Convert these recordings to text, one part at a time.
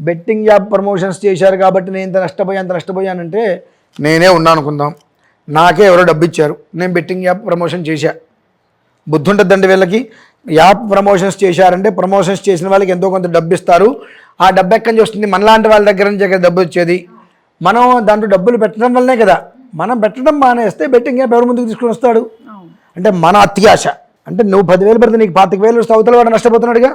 Betting app promotions చేశారు కాబట్టి నేను ఇంత నష్టపోయానంటే నేనే ఉన్నాను అనుకుందాం, నాకే ఎవరో డబ్బు ఇచ్చారు, నేను బెట్టింగ్ యాప్ ప్రమోషన్ చేశా, బుద్ధి ఉంటుందండి వీళ్ళకి. యాప్ ప్రమోషన్స్ చేశారంటే ప్రమోషన్స్ చేసిన వాళ్ళకి ఎంతో కొంత డబ్బు ఇస్తారు. ఆ డబ్బు ఎక్కడి నుంచి వస్తుంది? మనలాంటి వాళ్ళ దగ్గర నుంచి ఎక్కడ డబ్బు వచ్చేది? మనం దాంట్లో డబ్బులు పెట్టడం వల్లనే కదా. మనం పెట్టడం మానేస్తే బెట్టింగ్ యాప్ ఎవరి ముందుకు తీసుకుని వస్తాడు? అంటే మన అత్యాశ. అంటే నువ్వు 10,000 పెడితే నీకు 25,000 వస్తే అవతల వాడు నష్టపోతున్నాడుగా.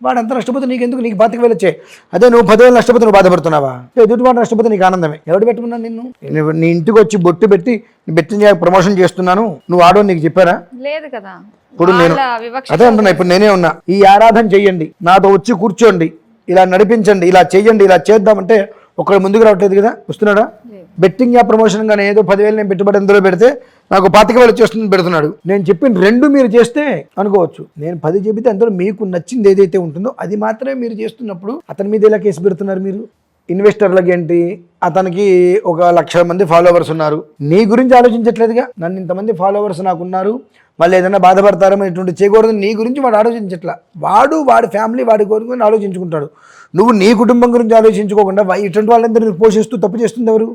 వాడు ఎంత నష్టపోతే నీకు ఎందుకు? నీకు 25,000 వచ్చాయి. అదే నువ్వు 10,000 నష్టపోతే నువ్వు బాధపడుతున్నావా? ఎదుటి వాడు నష్టపోతే నీకు ఆనందమే. ఎవడు పెట్టుకున్నాను నిన్ను? నీ ఇంటికి వచ్చి బొట్టు పెట్టి బెట్టింగ్ యాప్ ప్రమోషన్ చేస్తున్నాను నువ్వు ఆడో నీకు చెప్పారా? లేదు కదా. ఇప్పుడు నేను అదే అంటున్నా, ఇప్పుడు నేనే ఉన్నా, ఈ ఆరాధన చెయ్యండి, నాతో వచ్చి కూర్చోండి, ఇలా నడిపించండి, ఇలా చెయ్యండి, ఇలా చేద్దామంటే ఒకడు ముందుకు రావట్లేదు కదా. వస్తున్నాడా? బెట్టింగ్ యాప్ ప్రమోషన్ గానే ఏదో 10,000 నేను పెట్టుబడి అందులో పెడితే నాకు 25,000 వచ్చేస్తుంది పెడుతున్నాడు. నేను చెప్పిన 2 మీరు చేస్తే అనుకోవచ్చు, నేను 10 చెబితే అందులో మీకు నచ్చింది ఏదైతే ఉంటుందో అది మాత్రమే మీరు చేస్తున్నప్పుడు అతని మీద ఎలా కేసు పెడుతున్నారు మీరు? ఇన్వెస్టర్లకి ఏంటి, అతనికి 1,00,000 మంది ఫాలోవర్స్ ఉన్నారు, నీ గురించి ఆలోచించట్లేదుగా. నన్ను ఇంతమంది ఫాలోవర్స్ నాకున్నారు, వాళ్ళు ఏదైనా బాధపడతారో ఇటువంటి చేయకూడదు, నీ గురించి వాడు ఆలోచించట్లా. వాడి ఫ్యామిలీ వాడి గురించి ఆలోచించుకుంటాడు. నువ్వు నీ కుటుంబం గురించి ఆలోచించుకోకుండా ఇటువంటి వాళ్ళందరినీ పోషిస్తూ తప్పు చేస్తుంది ఎవరు?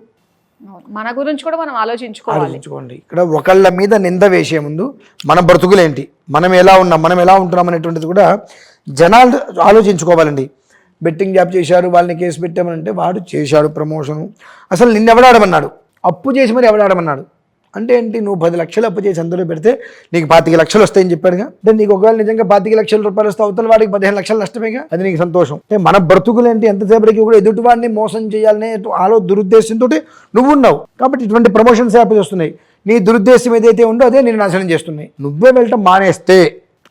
మన గురించి కూడా మనం ఆలోచించుకోండి. ఇక్కడ ఒకళ్ళ మీద నింద వేసే ముందు మన బ్రతుకులేంటి, మనం ఎలా ఉంటున్నాం అనేటువంటిది కూడా జనాలు ఆలోచించుకోవాలండి. బెట్టింగ్ యాప్ చేశారు, వాళ్ళని కేసు పెట్టామనంటే వాడు చేశాడు ప్రమోషను. అసలు నిన్నెవడాడమన్నాడు? అప్పు చేసి మరి ఎవడాడమన్నాడు? అంటే ఏంటి? నువ్వు 10 లక్షలు అప్పు చేసి అందులో పెడితే నీకు 25 లక్షలు వస్తాయని చెప్పాడుగా. అంటే నీకు ఒకవేళ నిజంగా 25 లక్షల రూపాయలు వస్తే అవతల వాడికి 15 లక్షలు నష్టమేగా. అది నీకు సంతోషం. అంటే మన బ్రతుకులేంటి, ఎంతసేపటికి కూడా ఎదుటి వాడిని మోసం చేయాలనే దురుద్దేశంతో నువ్వు ఉన్నావు. కాబట్టి ఇటువంటి ప్రమోషన్స్ యాప్ వస్తున్నాయి. నీ దురుద్దేశం ఏదైతే ఉందో అదే నేను నాశనం చేస్తున్నాయి. నువ్వే వెళ్ళటం మానేస్తే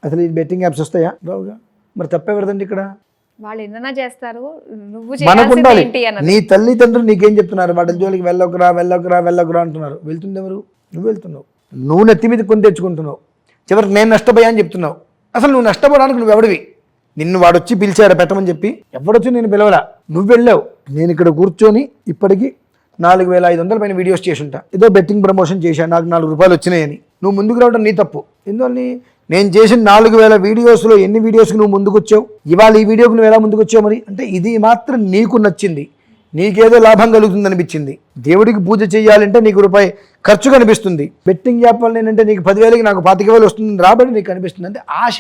అసలు ఈ బెట్టింగ్ యాప్స్ వస్తాయా? రావుగా. మరి తప్పేవరదండి ఇక్కడ. వాళ్ళు ఏదైనా చేస్తారు, మనకు ఉండాలి. నీ తల్లిదండ్రులు నీకేం చెప్తున్నారు? వాటి జోలికి వెళ్ళకురా అంటున్నారు. వెళ్తుంది ఎవరు? నువ్వు వెళ్తున్నావు. నువ్వు నెత్తి మీద కొని తెచ్చుకుంటున్నావు. చివరికి నేను నష్టపోయా అని చెప్తున్నావు. అసలు నువ్వు నష్టపోవడానికి నువ్వు ఎవడివి? నిన్ను వాడొచ్చి పిలిచారా పెట్టమని చెప్పి? ఎవడొచ్చి నేను పిలవలా, నువ్వు వెళ్ళావు. నేను ఇక్కడ కూర్చొని ఇప్పటికీ 4,500 పైన వీడియోస్ చేసి ఉంటా. ఏదో బెట్టింగ్ ప్రమోషన్ చేశాను, నాకు 4 రూపాయలు వచ్చినాయని. నువ్వు ముందుకు రావడం నీ తప్పు. ఎందువల్ల? నేను చేసిన 4,000 వీడియోస్లో ఎన్ని వీడియోస్కి నువ్వు ముందుకు వచ్చావు? ఇవాళ ఈ వీడియోకి నువ్వు ఎలా ముందుకు వచ్చావు? మరి అంటే ఇది మాత్రం నీకు నచ్చింది, నీకేదో లాభం కలుగుతుంది అనిపించింది. దేవుడికి పూజ చేయాలంటే నీకు రూపాయి ఖర్చు కనిపిస్తుంది. బెట్టింగ్ యాప్ వల్ల ఏంటంటే నీకు 10,000కి నాకు 25,000 వస్తుంది రాబడి నీకు కనిపిస్తుంది. అంటే ఆశ.